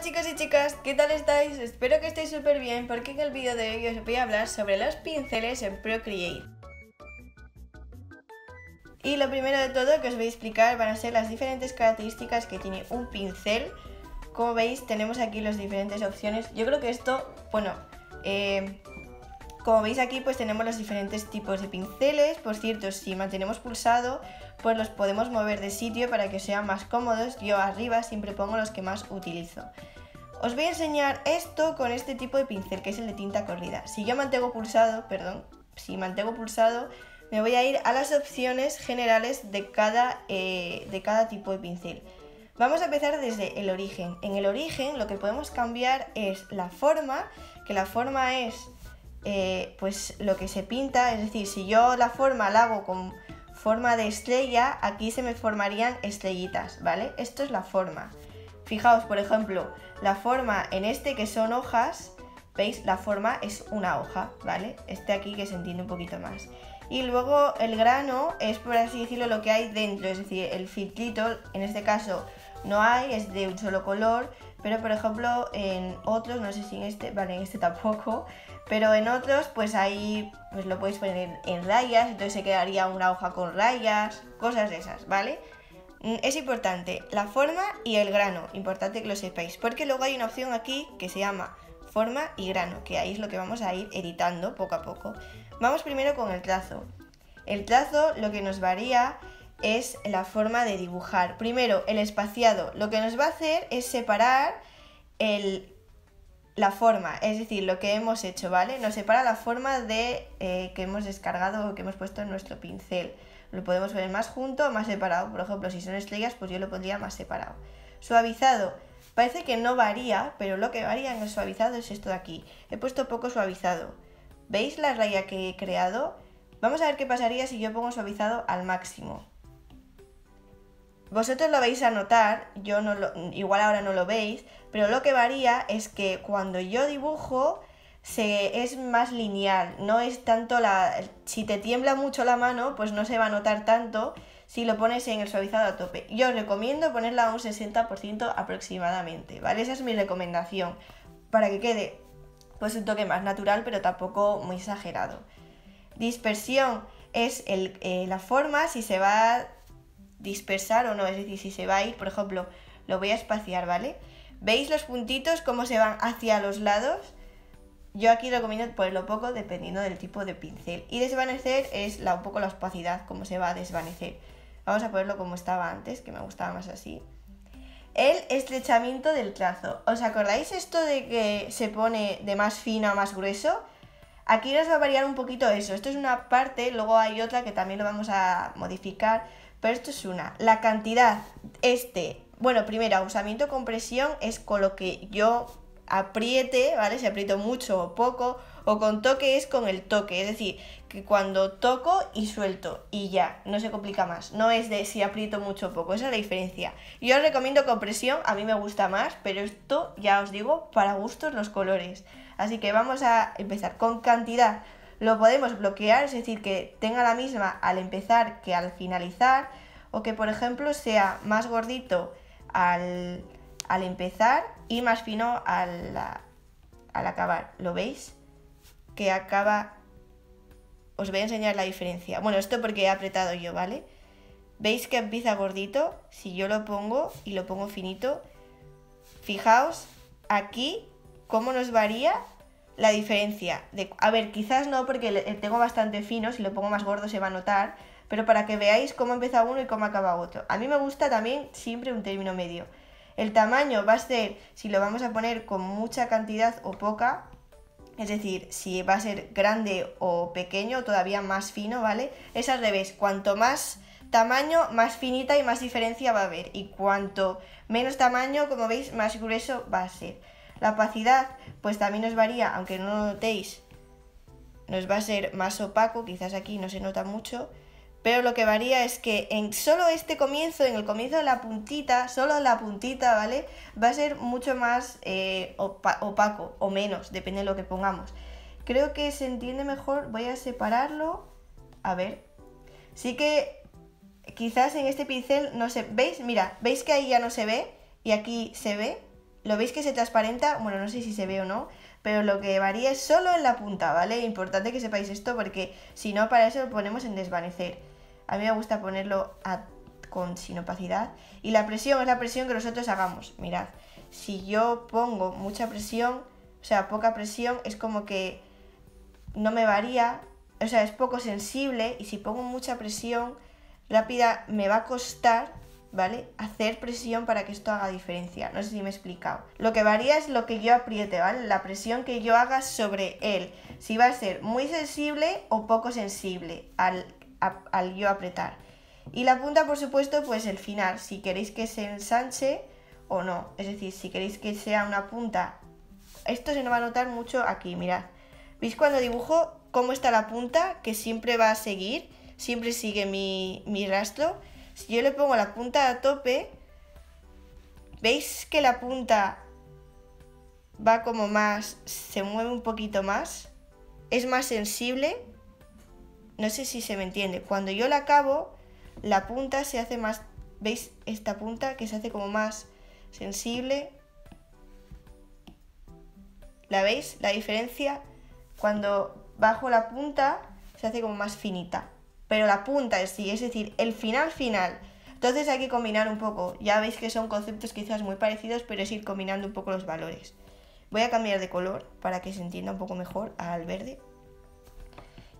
chicos y chicas, ¿qué tal estáis? Espero que estéis súper bien porque en el vídeo de hoy os voy a hablar sobre los pinceles en Procreate. Y lo primero de todo que os voy a explicar van a ser las diferentes características que tiene un pincel. Como veis tenemos aquí las diferentes opciones. Yo creo que esto, como veis aquí pues tenemos los diferentes tipos de pinceles. Por cierto, si mantenemos pulsado pues los podemos mover de sitio para que sean más cómodos. Yo arriba siempre pongo los que más utilizo. Os voy a enseñar esto con este tipo de pincel que es el de tinta corrida. Si mantengo pulsado, me voy a ir a las opciones generales de cada tipo de pincel. Vamos a empezar desde el origen. En el origen lo que podemos cambiar es la forma, que la forma es pues lo que se pinta, es decir, si yo la forma la hago con forma de estrella, aquí se me formarían estrellitas, ¿vale? Esto es la forma. Fijaos, por ejemplo, la forma en este que son hojas, ¿veis? La forma es una hoja, ¿vale? Este aquí que se entiende un poquito más. Y luego el grano es, por así decirlo, lo que hay dentro, es decir, el filtrito, en este caso no hay, es de un solo color, pero por ejemplo en otros, no sé si en este, vale, en este tampoco, pero en otros pues ahí pues lo podéis poner en rayas, entonces se quedaría una hoja con rayas, cosas de esas, ¿vale? Es importante la forma y el grano, importante que lo sepáis, porque luego hay una opción aquí que se llama forma y grano, que ahí es lo que vamos a ir editando poco a poco. Vamos primero con el trazo. El trazo lo que nos varía es la forma de dibujar. Primero, el espaciado, lo que nos va a hacer es separar la forma, es decir, lo que hemos hecho, ¿vale? Nos separa la forma de que hemos descargado o que hemos puesto en nuestro pincel. Lo podemos poner más junto o más separado. Por ejemplo, si son estrellas, pues yo lo pondría más separado. Suavizado. Parece que no varía, pero lo que varía en el suavizado es esto de aquí. He puesto poco suavizado. ¿Veis la raya que he creado? Vamos a ver qué pasaría si yo pongo suavizado al máximo. Vosotros lo vais a notar, yo no igual ahora no lo veis, pero lo que varía es que cuando yo dibujo es más lineal, no es tanto si te tiembla mucho la mano, pues no se va a notar tanto si lo pones en el suavizado a tope. Yo os recomiendo ponerla a un 60% aproximadamente, ¿vale? Esa es mi recomendación, para que quede pues un toque más natural, pero tampoco muy exagerado. Dispersión es la forma, si se va a dispersar o no, es decir, si se va a ir, por ejemplo, lo voy a espaciar, ¿vale? ¿Veis los puntitos cómo se van hacia los lados? Yo aquí recomiendo ponerlo poco dependiendo del tipo de pincel. Y desvanecer es un poco la opacidad, cómo se va a desvanecer. Vamos a ponerlo como estaba antes, que me gustaba más así. El estrechamiento del trazo. ¿Os acordáis esto de que se pone de más fino a más grueso? Aquí nos va a variar un poquito eso. Esto es una parte, luego hay otra que también lo vamos a modificar, pero esto es una. La cantidad, bueno, primero, usamiento con presión es con lo que yo apriete, ¿vale? Si aprieto mucho o poco, o con toque es con el toque, es decir, que cuando toco y suelto y ya, no se complica más, no es de si aprieto mucho o poco, esa es la diferencia. Yo os recomiendo con presión, a mí me gusta más, pero esto ya os digo, para gustos los colores. Así que vamos a empezar con cantidad. Lo podemos bloquear, es decir, que tenga la misma al empezar que al finalizar, o que por ejemplo sea más gordito al empezar y más fino al acabar. ¿Lo veis? Que acaba... Os voy a enseñar la diferencia. Bueno, esto porque he apretado yo, ¿vale? ¿Veis que empieza gordito? Si yo lo pongo y lo pongo finito, fijaos aquí cómo nos varía la diferencia. A ver, quizás no porque tengo bastante fino, si lo pongo más gordo se va a notar, pero para que veáis cómo empieza uno y cómo acaba otro. A mí me gusta también siempre un término medio. El tamaño va a ser si lo vamos a poner con mucha cantidad o poca, es decir, si va a ser grande o pequeño, todavía más fino, ¿vale? Es al revés, cuanto más tamaño, más finita y más diferencia va a haber, y cuanto menos tamaño, como veis, más grueso va a ser. La opacidad, pues también nos varía, aunque no lo notéis, nos va a ser más opaco, quizás aquí no se nota mucho, pero lo que varía es que en solo este comienzo, en el comienzo de la puntita, solo la puntita, ¿vale? Va a ser mucho más opaco o menos, depende de lo que pongamos. Creo que se entiende mejor, voy a separarlo, a ver. Sí que quizás en este pincel no se... ¿Veis? Mira, ¿veis que ahí ya no se ve? Y aquí se ve. ¿Lo veis que se transparenta? Bueno, no sé si se ve o no, pero lo que varía es solo en la punta, ¿vale? Importante que sepáis esto porque si no, para eso lo ponemos en desvanecer. A mí me gusta ponerlo con sin opacidad. Y la presión es la presión que nosotros hagamos. Mirad, si yo pongo mucha presión, o sea, poca presión, es como que no me varía, o sea, es poco sensible, y si pongo mucha presión rápida me va a costar, ¿vale? Hacer presión para que esto haga diferencia. No sé si me he explicado. Lo que varía es lo que yo apriete, ¿vale? La presión que yo haga sobre él. Si va a ser muy sensible o poco sensible al yo apretar. Y la punta, por supuesto, pues el final. Si queréis que se ensanche o no. Es decir, si queréis que sea una punta... Esto se nos va a notar mucho aquí, mirad. ¿Veis cuando dibujo cómo está la punta? Que siempre va a seguir. Siempre sigue mi rastro. Si yo le pongo la punta a tope, ¿veis que la punta va como más, se mueve un poquito más? Es más sensible. No sé si se me entiende. Cuando yo la acabo, la punta se hace más... ¿Veis esta punta que se hace como más sensible? ¿La veis? La diferencia. Cuando bajo la punta se hace como más finita. Pero la punta en sí, es decir, el final. Entonces hay que combinar un poco. Ya veis que son conceptos quizás muy parecidos, pero es ir combinando un poco los valores. Voy a cambiar de color para que se entienda un poco mejor al verde.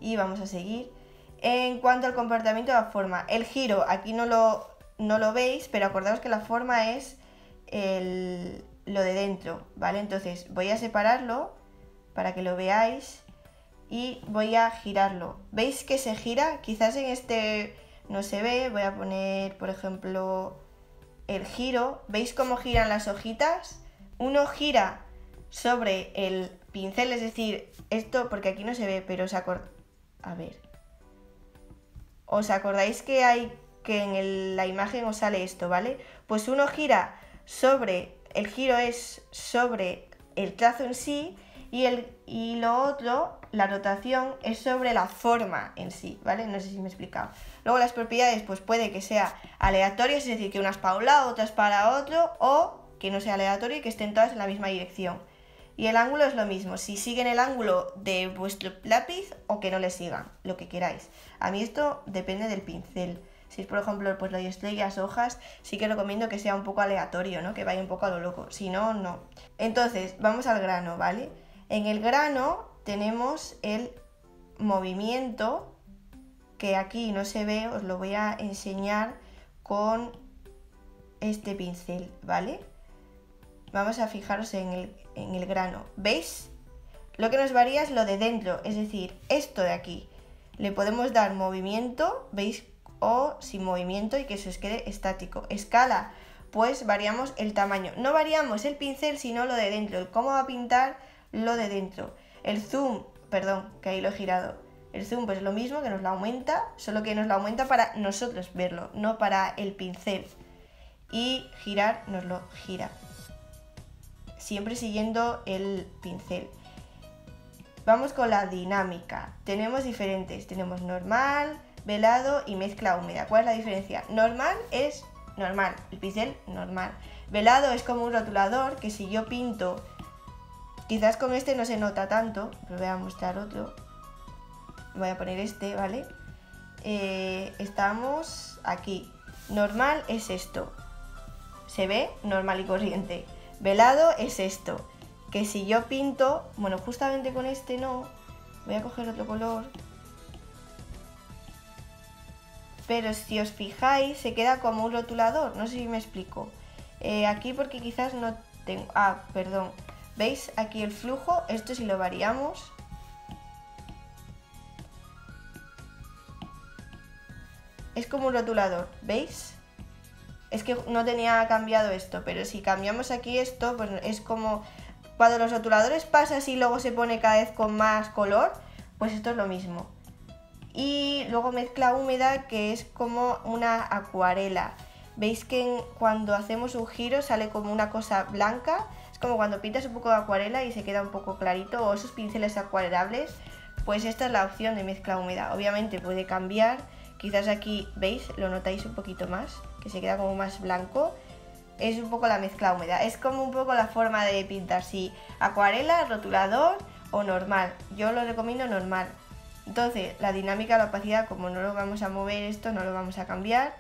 Y vamos a seguir. En cuanto al comportamiento de la forma, el giro, aquí no lo veis, pero acordaos que la forma es lo de dentro, ¿vale? Entonces voy a separarlo para que lo veáis. Y voy a girarlo. ¿Veis que se gira? Quizás en este no se ve. Voy a poner, por ejemplo, el giro. ¿Veis cómo giran las hojitas? Uno gira sobre el pincel, es decir, esto, porque aquí no se ve, pero a ver. ¿Os acordáis que en la imagen os sale esto, ¿vale? Pues uno gira sobre, el giro es sobre el trazo en sí, y lo otro, la rotación, es sobre la forma en sí, ¿vale? No sé si me he explicado. Luego las propiedades, pues puede que sea aleatorias, es decir, que unas para un lado, otras para otro, o que no sea aleatorio y que estén todas en la misma dirección. Y el ángulo es lo mismo, si siguen el ángulo de vuestro lápiz o que no le sigan, lo que queráis. A mí esto depende del pincel. Si es, por ejemplo, pues lo de estrellas, hojas, sí que recomiendo que sea un poco aleatorio, ¿no? Que vaya un poco a lo loco, si no, no. Entonces, vamos al grano, ¿vale? En el grano tenemos el movimiento, que aquí no se ve, os lo voy a enseñar con este pincel, ¿vale? Vamos a fijaros en el grano. ¿Veis? Lo que nos varía es lo de dentro, es decir, esto de aquí. Le podemos dar movimiento, ¿veis? O sin movimiento y que se os quede estático. Escala, pues variamos el tamaño. No variamos el pincel, sino lo de dentro, el cómo va a pintar lo de dentro. El zoom, perdón, que ahí lo he girado. El zoom pues es lo mismo, que nos lo aumenta, solo que nos lo aumenta para nosotros verlo, no para el pincel. Y girar nos lo gira, siempre siguiendo el pincel. Vamos con la dinámica. Tenemos diferentes, tenemos normal, velado y mezcla húmeda. ¿Cuál es la diferencia? Normal es normal, el pincel normal. Velado es como un rotulador, que si yo pinto, quizás con este no se nota tanto, pero voy a mostrar otro. Voy a poner este, ¿vale? Estamos aquí. Normal es esto. Se ve normal y corriente. Velado es esto. Que si yo pinto, bueno, justamente con este no. Voy a coger otro color. Pero si os fijáis, se queda como un rotulador. No sé si me explico. Aquí porque quizás no tengo... Ah, perdón. ¿Veis aquí el flujo? Esto si lo variamos. Es como un rotulador, ¿veis? Es que no tenía cambiado esto, pero si cambiamos aquí esto, pues es como... Cuando los rotuladores pasan y luego se pone cada vez con más color, pues esto es lo mismo. Y luego mezcla húmeda, que es como una acuarela. ¿Veis que cuando hacemos un giro sale como una cosa blanca? Es como cuando pintas un poco de acuarela y se queda un poco clarito, o esos pinceles acuarelables. Pues esta es la opción de mezcla húmeda. Obviamente puede cambiar, quizás aquí, ¿veis? Lo notáis un poquito más, que se queda como más blanco. es un poco la mezcla húmeda. Es como un poco la forma de pintar, si acuarela, rotulador o normal. Yo lo recomiendo normal. Entonces, la dinámica, la opacidad, como no lo vamos a mover esto, no lo vamos a cambiar.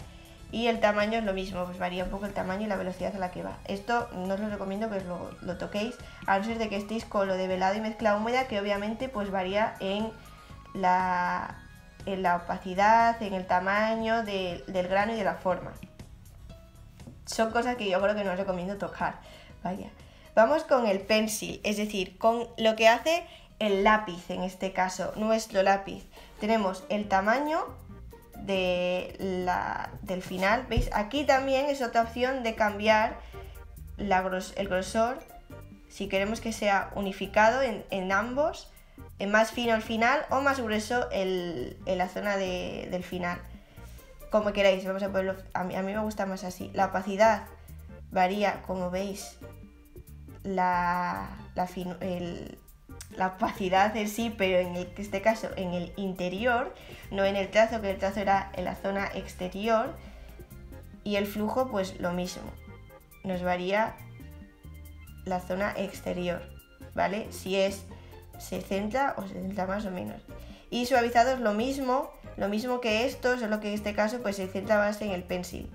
Y el tamaño es lo mismo, pues varía un poco el tamaño y la velocidad a la que va. Esto no os lo recomiendo que os lo toquéis, a no ser de que estéis con lo de velado y mezcla húmeda, que obviamente pues varía en la opacidad, en el tamaño del grano y de la forma. Son cosas que yo creo que no os recomiendo tocar. Vaya. Vamos con el pencil, es decir, con lo que hace el lápiz, en este caso, nuestro lápiz. Tenemos el tamaño del final, ¿veis? Aquí también es otra opción de cambiar el grosor, si queremos que sea unificado en ambos, en más fino al final o más grueso en la zona del final. Como queráis, vamos a ponerlo, a mí me gusta más así. La opacidad varía, como veis, la opacidad en sí, pero en este caso en el interior, no en el trazo, que el trazo era en la zona exterior. Y el flujo pues lo mismo, nos varía la zona exterior, ¿vale? Si se centra o se centra más o menos. Y suavizado es lo mismo que esto, solo que en este caso pues se centra más en el pencil,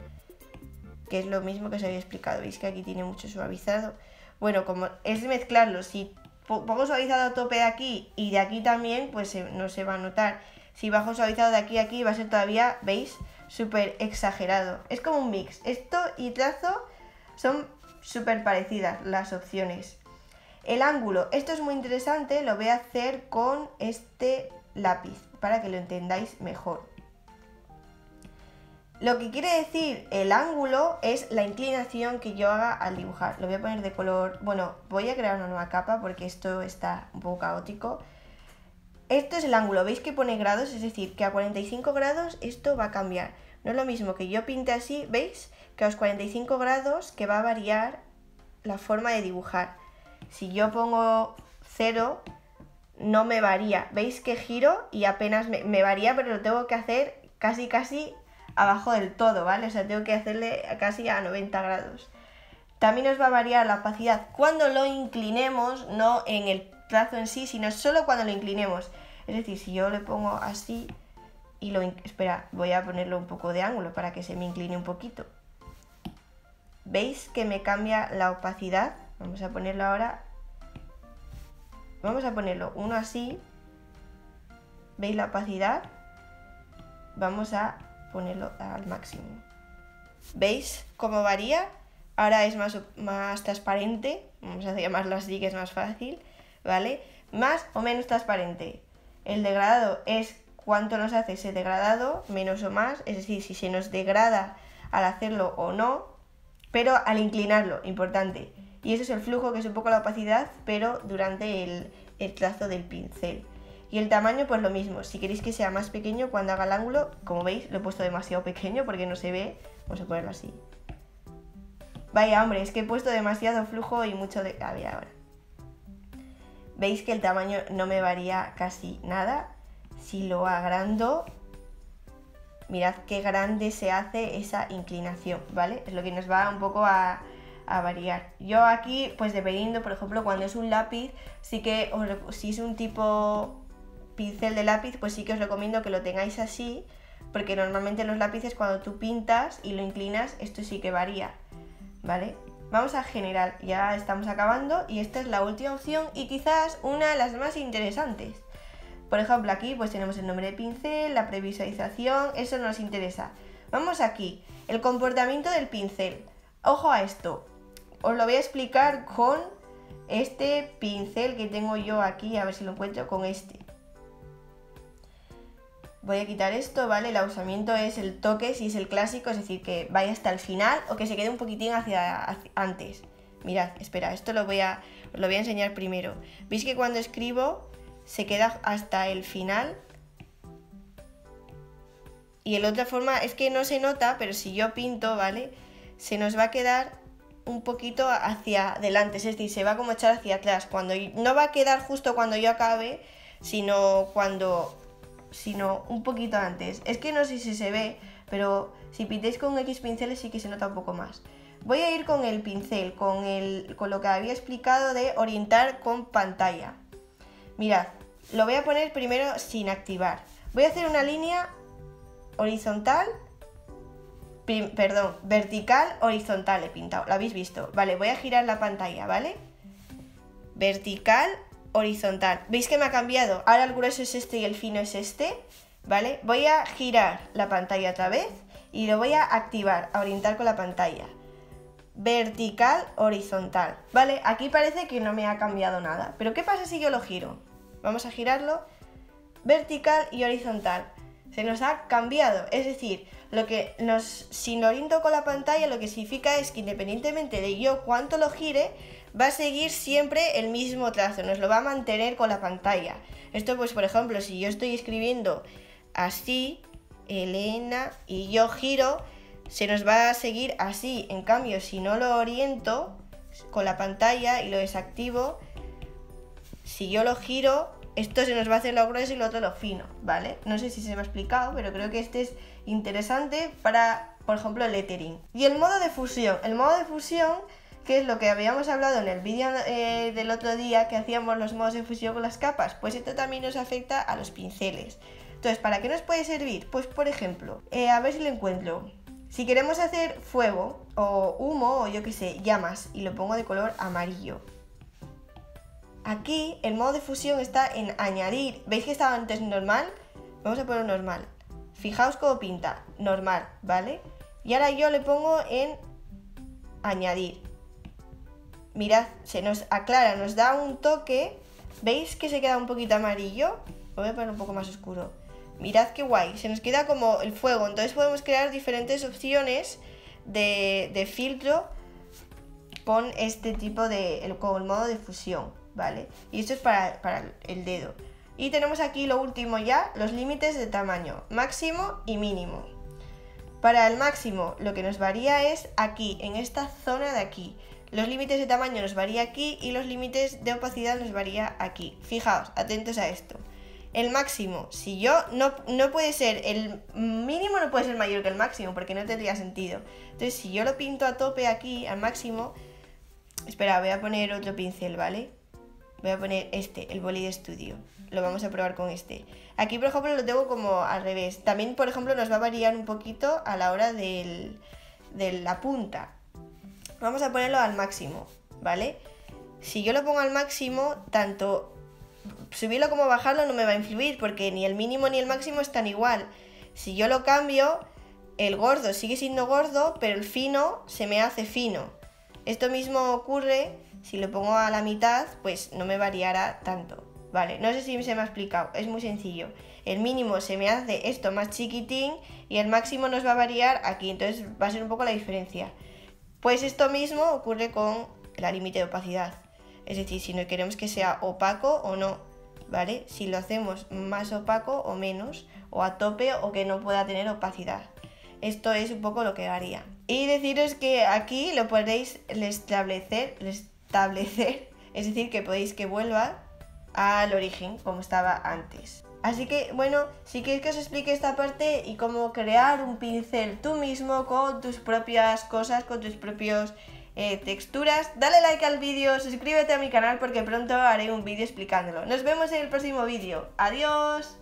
que es lo mismo que os había explicado. Veis que aquí tiene mucho suavizado. Bueno, como es mezclarlo, si pongo suavizado a tope de aquí y de aquí también, pues no se va a notar. Si bajo suavizado de aquí a aquí va a ser todavía, ¿veis? Súper exagerado. Es como un mix. Esto y trazo son súper parecidas las opciones. El ángulo, esto es muy interesante, lo voy a hacer con este lápiz para que lo entendáis mejor. Lo que quiere decir el ángulo es la inclinación que yo haga al dibujar. Lo voy a poner de color... Bueno, voy a crear una nueva capa porque esto está un poco caótico. Esto es el ángulo, veis que pone grados, es decir, que a 45 grados esto va a cambiar. No es lo mismo que yo pinte así, ¿veis? Que a los 45 grados que va a variar la forma de dibujar. Si yo pongo 0, no me varía. ¿Veis que giro y apenas me varía, pero lo tengo que hacer casi abajo del todo, ¿vale? O sea, tengo que hacerle casi a 90 grados. También nos va a variar la opacidad cuando lo inclinemos, no en el trazo en sí, sino solo cuando lo inclinemos. Es decir, si yo le pongo así y espera, voy a ponerlo un poco de ángulo para que se me incline un poquito. ¿Veis que me cambia la opacidad? Vamos a ponerlo ahora. Vamos a ponerlo uno así. ¿Veis la opacidad? Vamos a ponerlo al máximo. ¿Veis cómo varía? Ahora es más transparente. Vamos a llamarlo así, que es más fácil, ¿vale? Más o menos transparente. El degradado es cuánto nos hace ese degradado, menos o más, es decir, si se nos degrada al hacerlo o no, pero al inclinarlo, importante. Y eso es el flujo, que es un poco la opacidad, pero durante el trazo del pincel. Y el tamaño, pues lo mismo. Si queréis que sea más pequeño cuando haga el ángulo, como veis, lo he puesto demasiado pequeño porque no se ve. Vamos a ponerlo así. Vaya, hombre, es que he puesto demasiado flujo y mucho de... A ver, ahora. Veis que el tamaño no me varía casi nada. Si lo agrando, mirad qué grande se hace esa inclinación, ¿vale? Es lo que nos va un poco a variar. Yo aquí, pues dependiendo, por ejemplo, cuando es un lápiz, sí que si es un tipo pincel de lápiz, pues sí que os recomiendo que lo tengáis así, porque normalmente los lápices cuando tú pintas y lo inclinas, esto sí que varía, ¿vale? Vamos a general, ya estamos acabando y esta es la última opción y quizás una de las más interesantes. Por ejemplo, aquí pues tenemos el nombre de pincel, la previsualización, eso no nos interesa. Vamos aquí, el comportamiento del pincel. Ojo a esto, os lo voy a explicar con este pincel que tengo yo aquí, a ver si lo encuentro, con este. Voy a quitar esto, ¿vale? El usamiento es el toque, si es el clásico, es decir, que vaya hasta el final o que se quede un poquitín hacia antes. Mirad, espera, esto os lo voy a enseñar primero. ¿Veis que cuando escribo se queda hasta el final? Y de otra forma, es que no se nota, pero si yo pinto, ¿vale? Se nos va a quedar un poquito hacia adelante, es decir, se va a como echar hacia atrás. No va a quedar justo cuando yo acabe, sino un poquito antes. Es que no sé si se ve, pero si pintáis con X pinceles sí que se nota un poco más. Voy a ir con el pincel, con lo que había explicado de orientar con pantalla. Mirad, lo voy a poner primero sin activar. Voy a hacer una línea horizontal, vertical, horizontal he pintado, ¿lo habéis visto? Vale, voy a girar la pantalla, ¿vale? Vertical, horizontal. ¿Veis que me ha cambiado? Ahora el grueso es este y el fino es este, ¿vale? Voy a girar la pantalla otra vez y lo voy a activar, a orientar con la pantalla. Vertical, horizontal. Vale, aquí parece que no me ha cambiado nada. Pero ¿qué pasa si yo lo giro? Vamos a girarlo. Vertical y horizontal. Se nos ha cambiado. Es decir, si lo oriento con la pantalla, lo que significa es que independientemente de yo cuánto lo gire, va a seguir siempre el mismo trazo. Nos lo va a mantener con la pantalla. Esto pues por ejemplo, si yo estoy escribiendo así, Elena, y yo giro, se nos va a seguir así. En cambio, si no lo oriento con la pantalla y lo desactivo, si yo lo giro, esto se nos va a hacer lo grueso y lo otro lo fino, ¿vale? No sé si se me ha explicado, pero creo que este es interesante para, por ejemplo, el lettering. Y el modo de fusión. El modo de fusión, que es lo que habíamos hablado en el vídeo del otro día, que hacíamos los modos de fusión con las capas, pues esto también nos afecta a los pinceles. Entonces, ¿para qué nos puede servir? Pues, por ejemplo, a ver si lo encuentro. Si queremos hacer fuego o humo o yo qué sé, llamas, y lo pongo de color amarillo. Aquí el modo de fusión está en añadir. ¿Veis que estaba antes normal? Vamos a poner normal. Fijaos cómo pinta, normal, ¿vale? Y ahora yo le pongo en añadir. Mirad, se nos aclara, nos da un toque. ¿Veis que se queda un poquito amarillo? Lo voy a poner un poco más oscuro. Mirad qué guay, se nos queda como el fuego. Entonces podemos crear diferentes opciones de filtro con este tipo con el modo de fusión, ¿vale? Y esto es para el dedo. Y tenemos aquí lo último ya, los límites de tamaño, máximo y mínimo. Para el máximo lo que nos varía es aquí, en esta zona de aquí. Los límites de tamaño nos varía aquí y los límites de opacidad nos varía aquí. Fijaos, atentos a esto. El máximo, si yo no puede ser, el mínimo no puede ser mayor que el máximo porque no tendría sentido. Entonces si yo lo pinto a tope aquí, al máximo, espera, voy a poner otro pincel, ¿vale? Voy a poner el Bolide Studio. Lo vamos a probar con este. Aquí, por ejemplo, lo tengo como al revés. También, por ejemplo, nos va a variar un poquito a la hora de la punta. Vamos a ponerlo al máximo, ¿vale? Si yo lo pongo al máximo, tanto subirlo como bajarlo no me va a influir porque ni el mínimo ni el máximo están igual. Si yo lo cambio, el gordo sigue siendo gordo, pero el fino se me hace fino. Esto mismo ocurre si lo pongo a la mitad, pues no me variará tanto, ¿vale? No sé si se me ha explicado, es muy sencillo. El mínimo se me hace esto más chiquitín y el máximo nos va a variar aquí, entonces va a ser un poco la diferencia. Pues esto mismo ocurre con la límite de opacidad. Es decir, si no queremos que sea opaco o no, ¿vale? Si lo hacemos más opaco o menos, o a tope o que no pueda tener opacidad. Esto es un poco lo que haría. Y deciros que aquí lo podéis restablecer, es decir, que podéis que vuelva al origen como estaba antes. Así que, bueno, si queréis que os explique esta parte y cómo crear un pincel tú mismo con tus propias cosas, con tus propios texturas, dale like al vídeo, suscríbete a mi canal porque pronto haré un vídeo explicándolo. Nos vemos en el próximo vídeo. ¡Adiós!